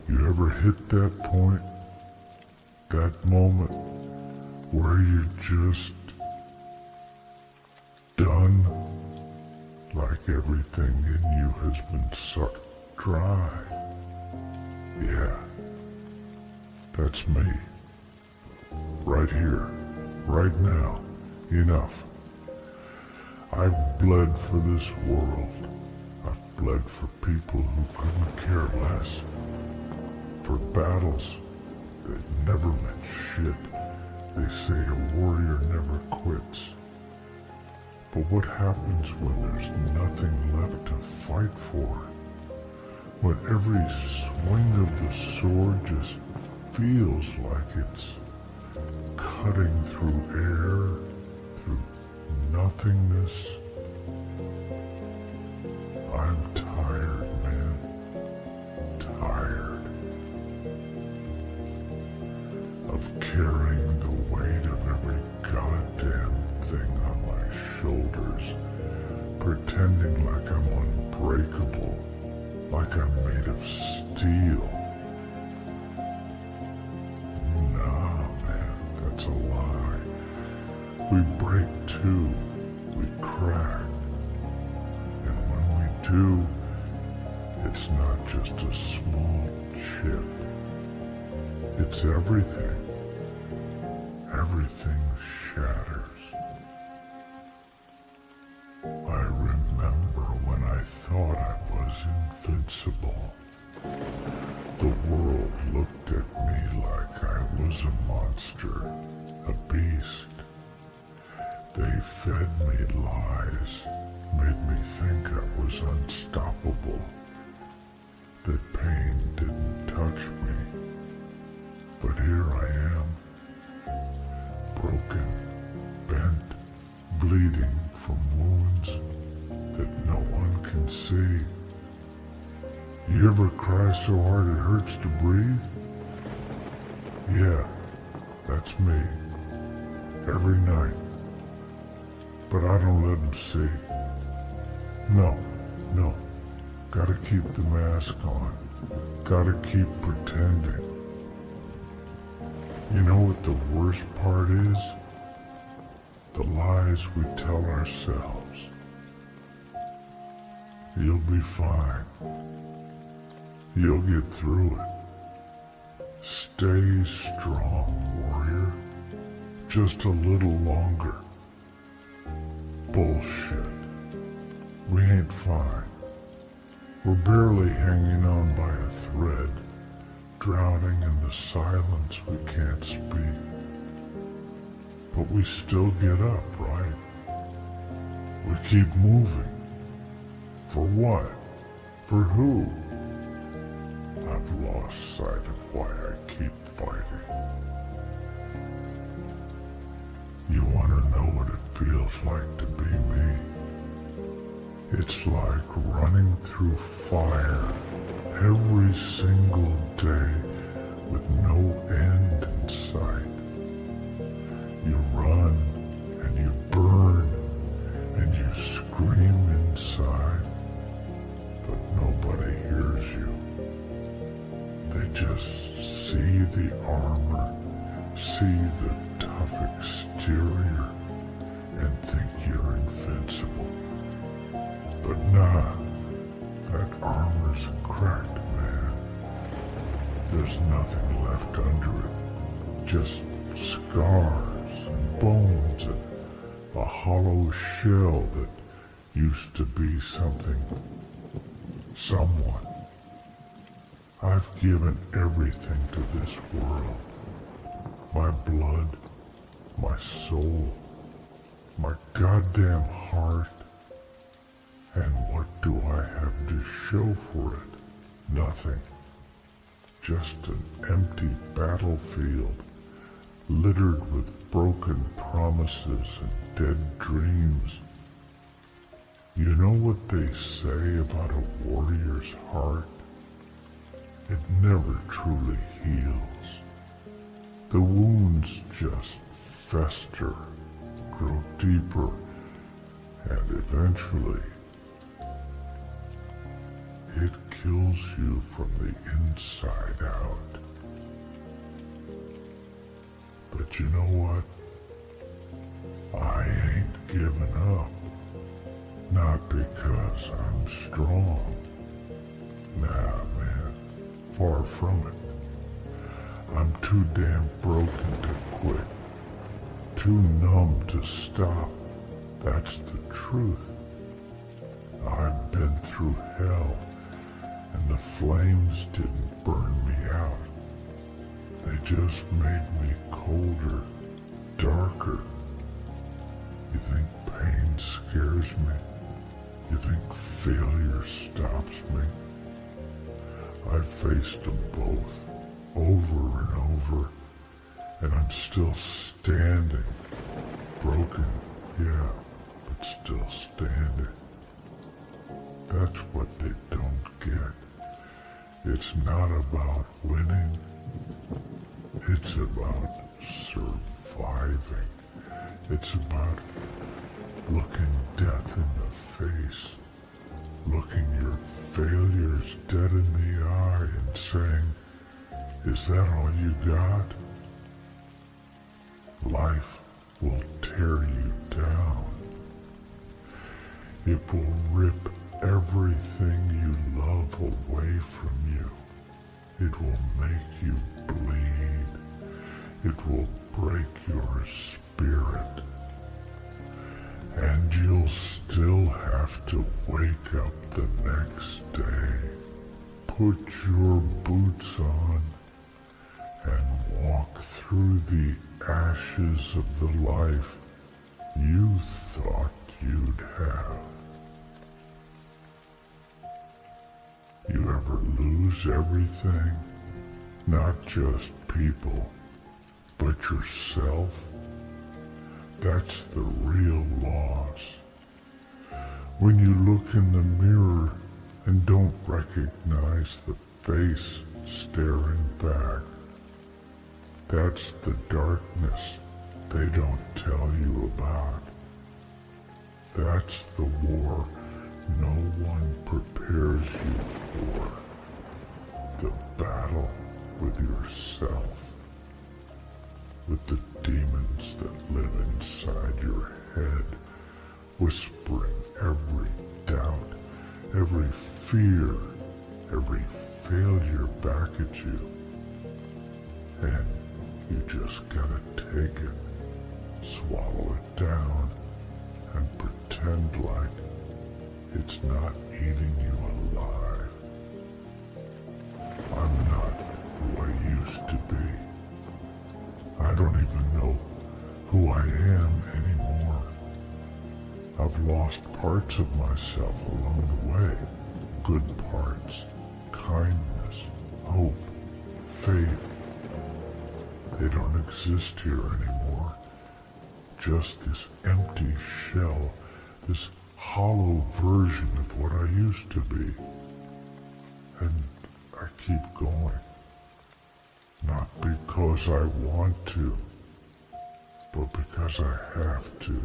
You ever hit that point, that moment where you're just done, like everything in you has been sucked dry? Yeah, that's me. Right here, right now. Enough. I've bled for this world. I've bled for people who couldn't care less. For battles that never meant shit. They say a warrior never quits. But what happens when there's nothing left to fight for? When every swing of the sword just feels like it's cutting through air, through nothingness? I'm tired, man. Tired of carrying the weight of every goddamn thing on my shoulders, pretending like I'm unbreakable, like I'm made of steel. Nah, man, that's a lie. We break too, we crack. And when we do, it's not just a small chip. It's everything. Everything shatters. I remember when I thought I was invincible. The world looked at me like I was a monster, a beast. They fed me lies, made me think I was unstoppable, that pain didn't touch me. But here I am, broken, bent, bleeding from wounds that no one can see. You ever cry so hard it hurts to breathe? Yeah, that's me. Every night. But I don't let them see. No. Gotta keep the mask on. Gotta keep pretending. You know what the worst part is? The lies we tell ourselves. You'll be fine. You'll get through it. Stay strong, warrior. Just a little longer. Bullshit. We ain't fine. We're barely hanging on by a thread, drowning in the silence we can't speak. But we still get up, right? We keep moving. For what? For who? I've lost sight of why I keep fighting. You want to know what it feels like to be me? It's like running through fire every single day with no end in sight. You run and you burn and you scream inside, but nobody hears you. They just see the armor, see the tough exterior, and think you're invincible. But nah, that armor's cracked, man. There's nothing left under it, just scars and bones and a hollow shell that used to be something, someone. I've given everything to this world. My blood, my soul, my goddamn heart. And what do I have to show for it? Nothing. Just an empty battlefield, littered with broken promises and dead dreams. You know what they say about a warrior's heart? It never truly heals. The wounds just fester, grow deeper, And eventually, it kills you from the inside out. But you know what? I ain't giving up. Not because I'm strong. Nah, man, far from it. I'm too damn broken to quit. Too numb to stop. That's the truth. I've been through hell, and the flames didn't burn me out. They just made me colder, darker. You think pain scares me? You think failure stops me? I've faced them both, over and over, and I'm still standing. Broken, yeah, but still standing. That's what they don't get. It's not about winning. It's about surviving. It's about looking death in the face, looking your failures dead in the eye and saying, is that all you got? Life will tear you down. It will rip everything you love away from you. It will make you bleed. It will break your spirit. And you'll still have to wake up the next day, put your boots on, and walk through the ashes of the life you thought you'd have. You ever lose everything? Not just people, but yourself? That's the real loss. When you look in the mirror and don't recognize the face staring back, that's the darkness they don't tell you about. That's the war no one prepares you for. The battle with yourself, with the demons that live inside your head, whispering every doubt, every fear, every failure back at you. And you just gotta take it, swallow it down, and pretend like it's not eating you alive. I'm not who I used to be. I don't even know who I am anymore. I've lost parts of myself along the way. Good parts, kindness, hope, faith. They don't exist here anymore. Just this empty shell, this hollow version of what I used to be. And I keep going. Not because I want to, but because I have to.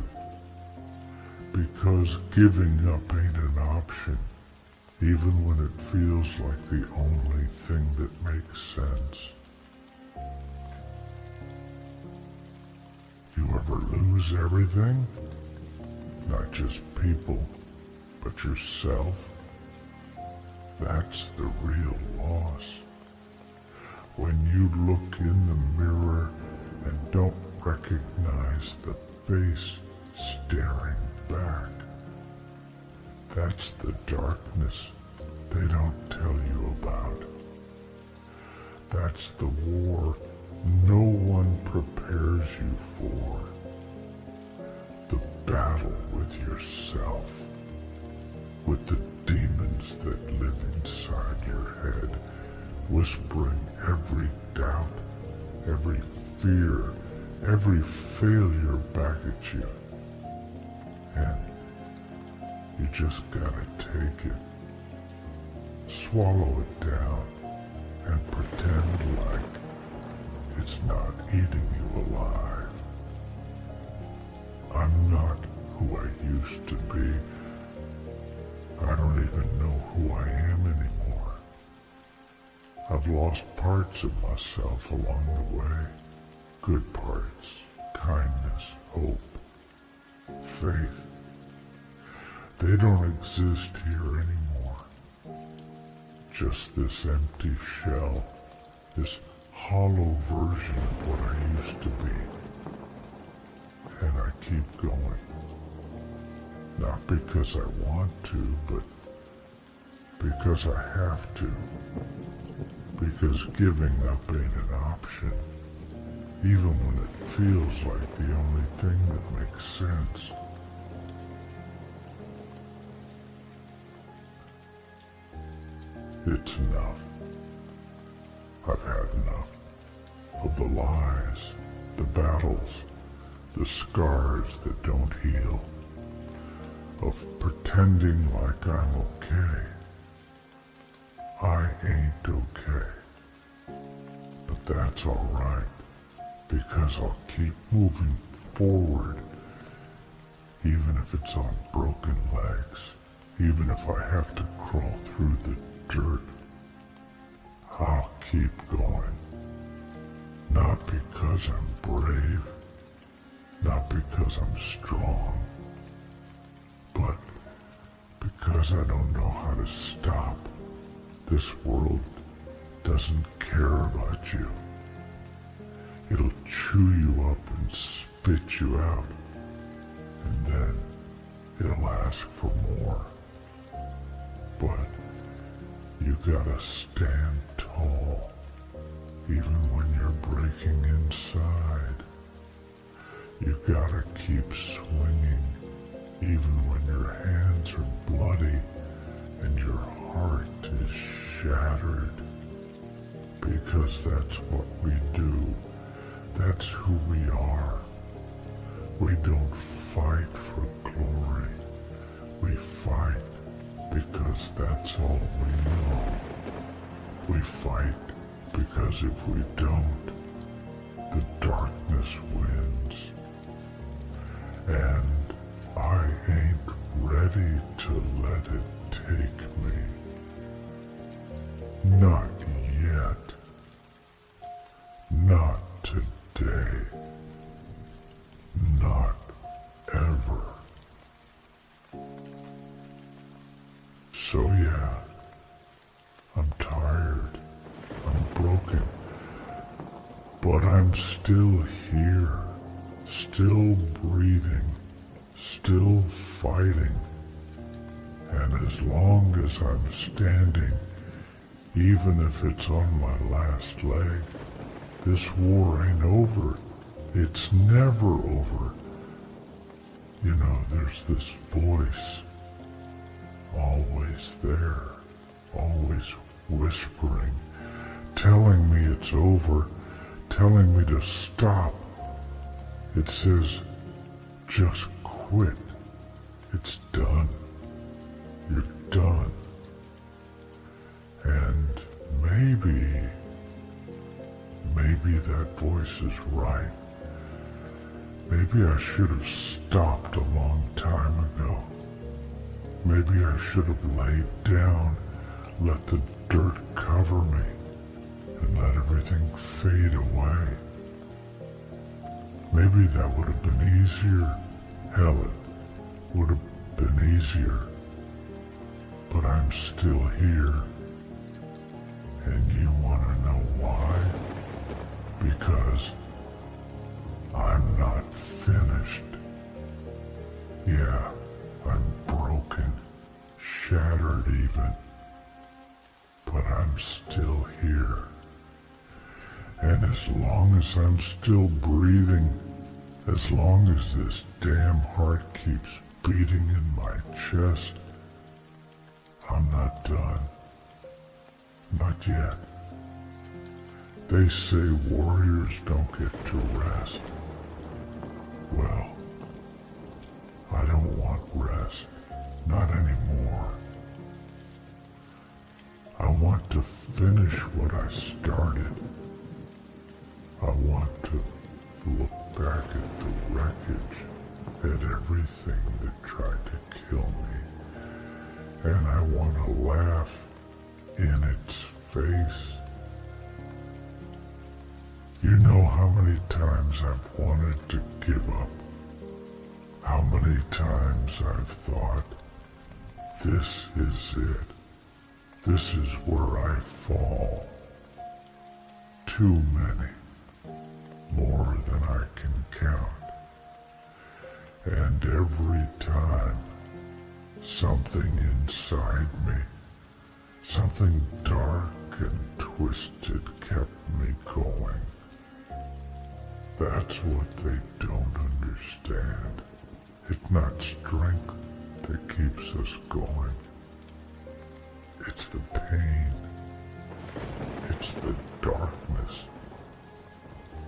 Because giving up ain't an option, even when it feels like the only thing that makes sense. You ever lose everything? Not just people, but yourself? That's the real loss. When you look in the mirror and don't recognize the face staring back. That's the darkness they don't tell you about. That's the war no one prepares you for. The battle with yourself, with the demons that live inside your head, whispering every doubt, every fear, every failure back at you. And you just gotta take it, swallow it down, and pretend like it's not eating you alive. I'm not who I used to be. even know who I am anymore. I've lost parts of myself along the way. Good parts, kindness, hope, faith. They don't exist here anymore. Just this empty shell, this hollow version of what I used to be. And I keep going. Not because I want to, but because I have to. Because giving up ain't an option, even when it feels like the only thing that makes sense. It's enough. I've had enough of the lies, the battles, the scars that don't heal, of pretending like I'm okay. I ain't okay. But that's all right, because I'll keep moving forward, even if it's on broken legs, even if I have to crawl through the dirt. I'll keep going. Not because I'm brave, not because I'm strong, but because I don't know how to stop. This world doesn't care about you. It'll chew you up and spit you out, and then it'll ask for more. But you gotta stand tall, even when you're breaking inside. You gotta keep swinging, even when your hands are bloody and your heart is shattered. Because that's what we do. That's who we are. We don't fight for glory. We fight because that's all we know. We fight because if we don't, the darkness wins. And I ain't ready to let it take me. Not yet. Not today. Not ever. So yeah, I'm tired. I'm broken. But I'm still here. Still breathing. Still fighting. And as long as I'm standing, even if it's on my last leg, this war ain't over. It's never over. You know, there's this voice, always there, always whispering, telling me it's over, telling me to stop. It says, just quit. It's done. You're done. And maybe that voice is right. Maybe I should have stopped a long time ago. Maybe I should have laid down, let the dirt cover me, and let everything fade away. Maybe that would have been easier. Hell, it would have been easier. But I'm still here. And you want to know why? Because I'm not finished. Yeah, I'm broken, shattered even. But I'm still here. And as long as I'm still breathing, as long as this damn heart keeps beating in my chest, I'm not done. Not yet. They say warriors don't get to rest. Well, I don't want rest. Not anymore. I want to finish what I started. I want to look back at the wreckage, at everything that tried to kill me, and I want to laugh in its face. You know how many times I've wanted to give up, how many times I've thought, this is it, this is where I fall. Too many, more than I can count. And every time, something inside me, something dark and twisted kept me going. That's what they don't understand. It's not strength that keeps us going. It's the pain. It's the darkness.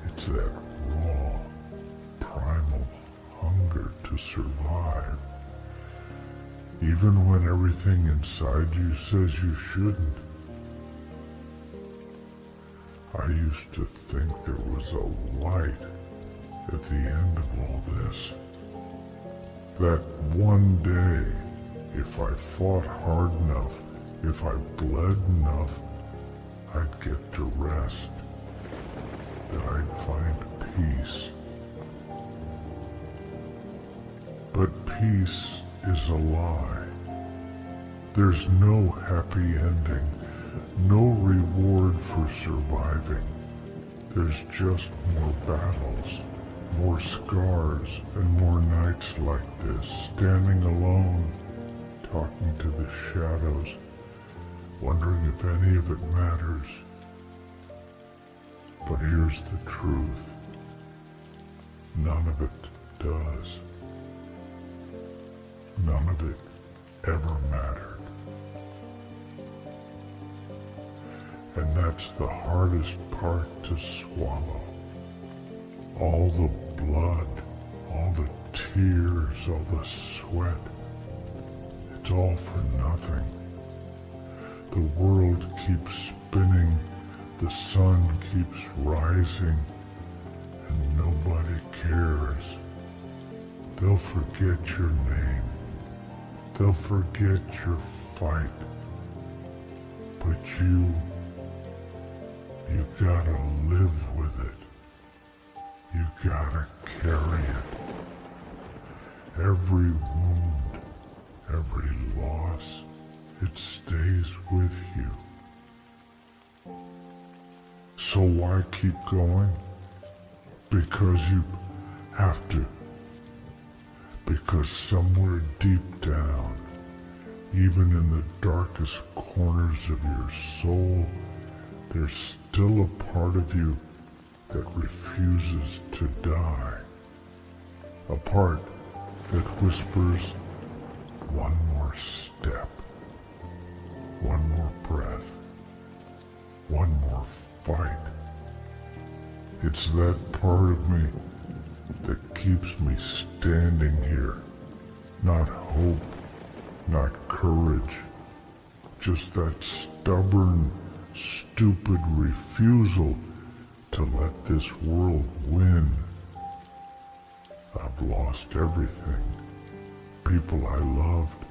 It's that raw, primal hunger to survive. Even when everything inside you says you shouldn't. I used to think there was a light at the end of all this. That one day, if I fought hard enough, if I bled enough, I'd get to rest, that I'd find peace. But peace is a lie. There's no happy ending, no reward for surviving. There's just more battles, more scars, and more nights like this, standing alone, talking to the shadows, wondering if any of it matters. But here's the truth. None of it does. None of it ever mattered. And that's the hardest part to swallow. All the blood, all the tears, all the sweat, it's all for nothing. The world keeps spinning, the sun keeps rising, and nobody cares. They'll forget your name. They'll forget your fight. But you gotta live with it. You gotta carry it. Every wound, every loss, it stays with you. So why keep going? Because you have to. Because somewhere deep down, even in the darkest corners of your soul, there's still a part of you that refuses to die. A part that whispers, one more step, one more breath, one more fight. It's that part of me that keeps me standing here. Not hope, not courage, just that stubborn, stupid refusal to let this world win. I've lost everything. People I loved,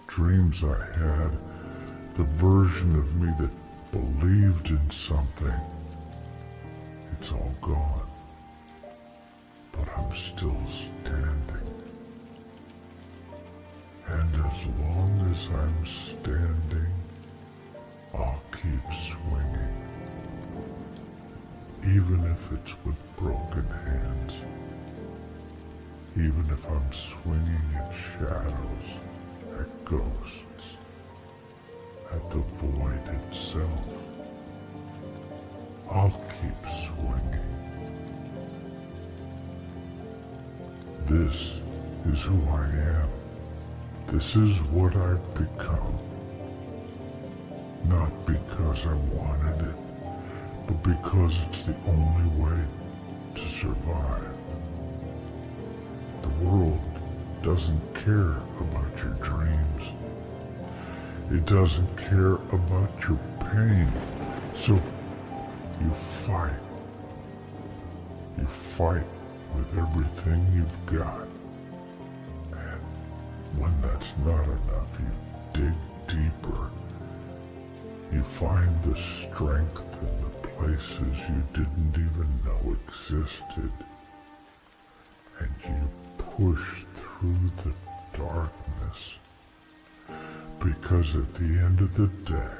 dreams I had, the version of me that believed in something. It's all gone. But I'm still standing. And as long as I'm standing, I'll keep swinging. Even if it's with broken hands. Even if I'm swinging at shadows, at ghosts, at the void itself. I'll keep swinging. This is who I am. This is what I've become. Not because I wanted it, but because it's the only way to survive. The world doesn't care about your dreams. It doesn't care about your pain. So you fight. You fight with everything you've got. And when that's not enough, you dig deeper, you find the strength in the places you didn't even know existed, and you push through the darkness, because at the end of the day,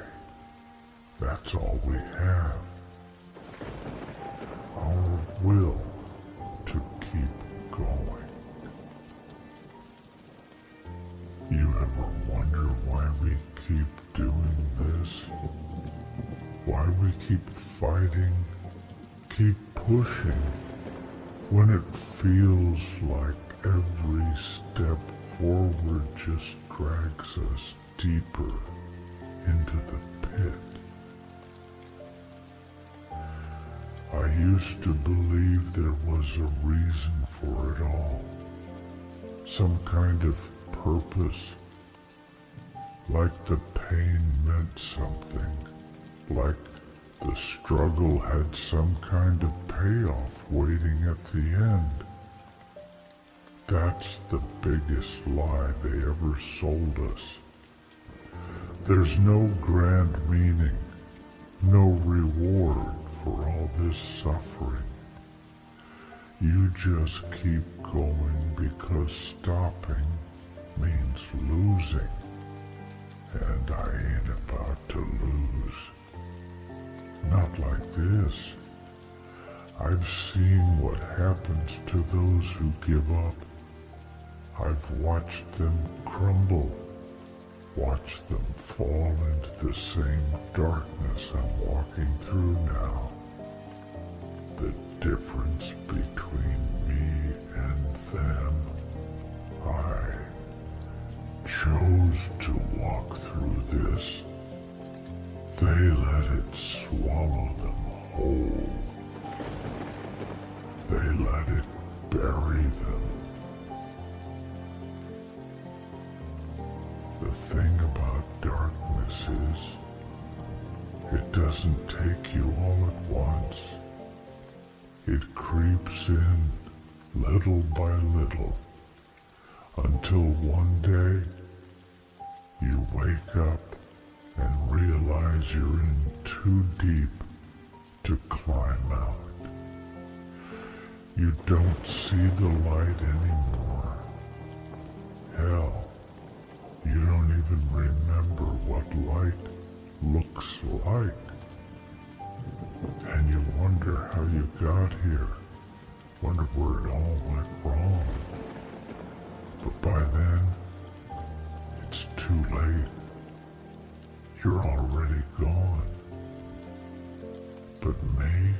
that's all we have. Our will to keep going. You ever wonder why we keep doing this? Why we keep fighting, keep pushing, when it feels like every step forward just drags us deeper into the pit? I used to believe there was a reason for it all, some kind of purpose, like the pain meant something, like the struggle had some kind of payoff waiting at the end. That's the biggest lie they ever sold us. There's no grand meaning, no reward for all this suffering. You just keep going because stopping means losing, and I ain't about to lose. Not like this. I've seen what happens to those who give up. I've watched them crumble, watched them fall into the same darkness I'm walking through now. The difference between me and them, I chose to walk through this. They let it swallow them whole. They let it bury them. The thing about darkness is, it doesn't take you all at once. It creeps in little by little until one day you wake up and realize you're in too deep to climb out. You don't see the light anymore. Hell, you don't even remember what light looks like. And you wonder how you got here, wonder where it all went wrong. But by then, it's too late. You're already gone. But me,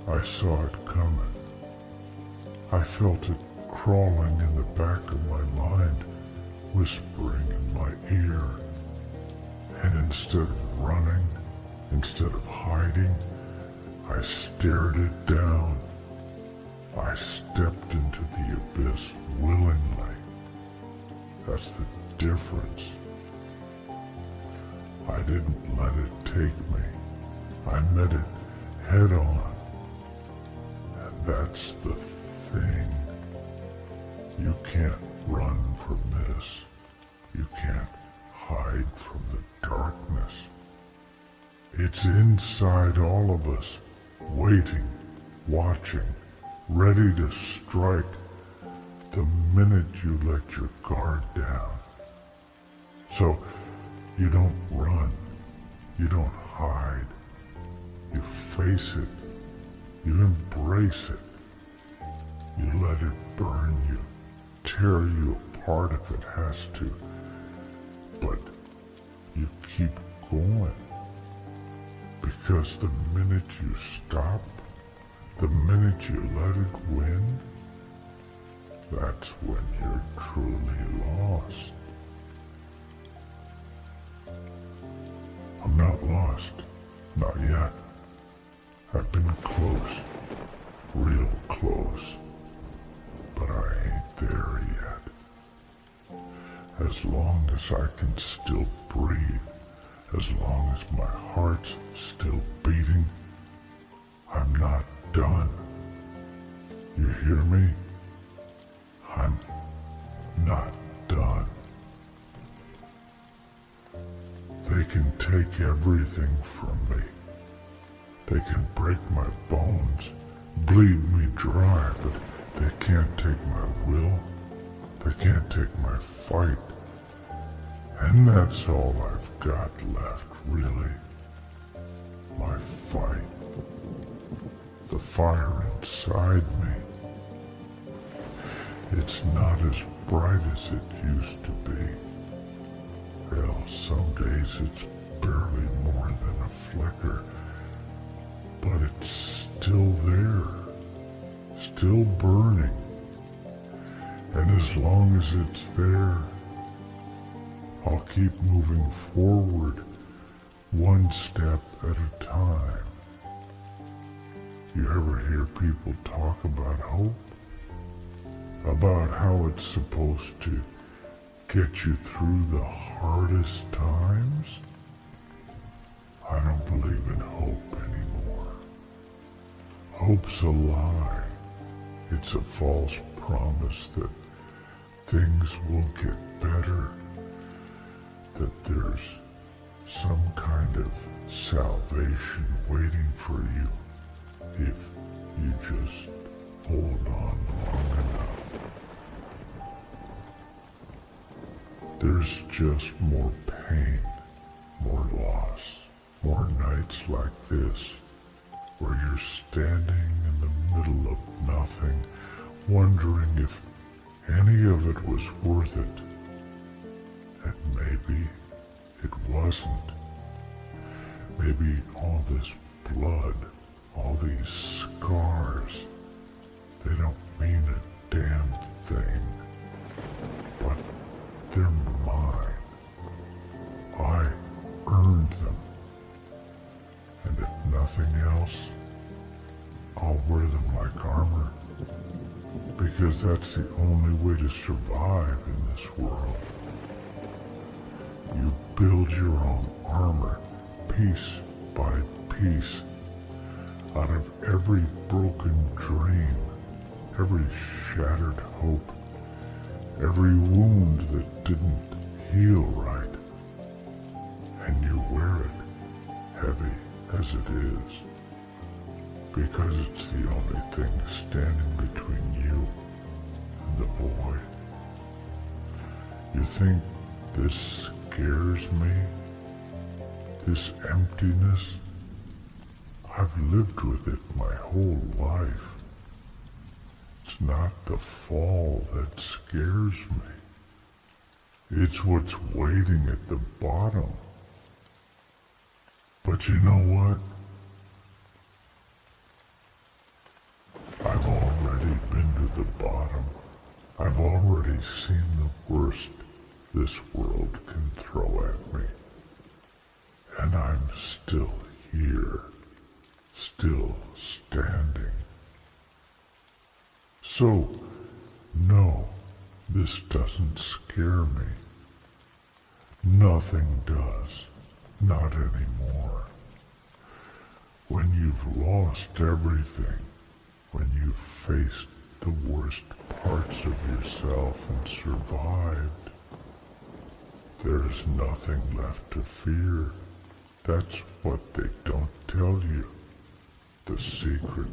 I saw it coming. I felt it crawling in the back of my mind, whispering in my ear. And instead of running, instead of hiding, I stared it down. I stepped into the abyss willingly. That's the difference. I didn't let it take me. I met it head on. And that's the thing. You can't run from this. You can't hide from the darkness. It's inside all of us, waiting, watching, ready to strike the minute you let your guard down. So you don't run, you don't hide, you face it, you embrace it, you let it burn you, tear you apart if it has to, but you keep going. Because the minute you stop, the minute you let it win, that's when you're truly lost. I'm not lost, not yet. I've been close, real close, but I ain't there yet. As long as I can still breathe, as long as my heart's still beating, I'm not done. You hear me? I'm not done. can take everything from me. They can break my bones, bleed me dry, but they can't take my will. They can't take my fight. And that's all I've got left, really. My fight. The fire inside me. It's not as bright as it used to be. Well, some days it's barely more than a flicker, but it's still there, still burning. And as long as it's there, I'll keep moving forward, one step at a time. You ever hear people talk about hope? About how it's supposed to get you through the hardest times? I don't believe in hope anymore. Hope's a lie. It's a false promise that things will get better, that there's some kind of salvation waiting for you if you just hold on long enough. There's just more pain, more loss, more nights like this, where you're standing in the middle of nothing, wondering if any of it was worth it. And maybe it wasn't. Maybe all this blood, all these scars, they don't mean a damn thing. But they're mine. I earned them. And if nothing else, I'll wear them like armor. Because that's the only way to survive in this world. You build your own armor, piece by piece, out of every broken dream, every shattered hope, every wound that didn't heal right. And you wear it, heavy as it is, because it's the only thing standing between you and the void. You think this scares me? This emptiness? I've lived with it my whole life. It's not the fall that scares me. It's what's waiting at the bottom. But you know what? I've already been to the bottom. I've already seen the worst this world can throw at me. And I'm still here, still standing. So, no, this doesn't scare me. Nothing does, not anymore. When you've lost everything, when you've faced the worst parts of yourself and survived, there's nothing left to fear. That's what they don't tell you. The secret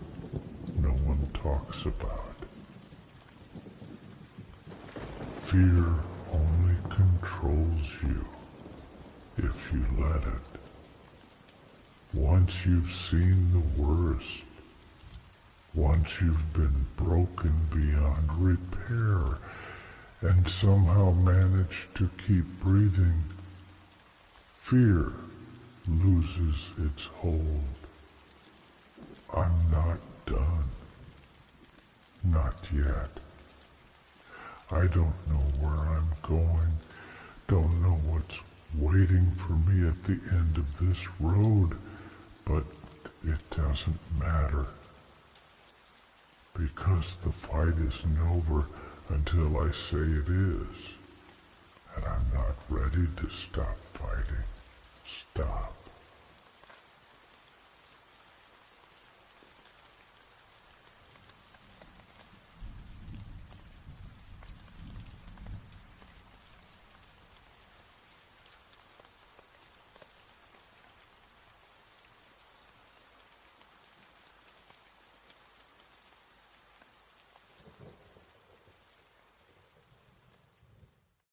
no one talks about. Fear only controls you if you let it. Once you've seen the worst, once you've been broken beyond repair and somehow managed to keep breathing, fear loses its hold. I'm not done. Not yet. I don't know where I'm going, don't know what's waiting for me at the end of this road, but it doesn't matter. Because the fight isn't over until I say it is. And I'm not ready to stop fighting. Stop.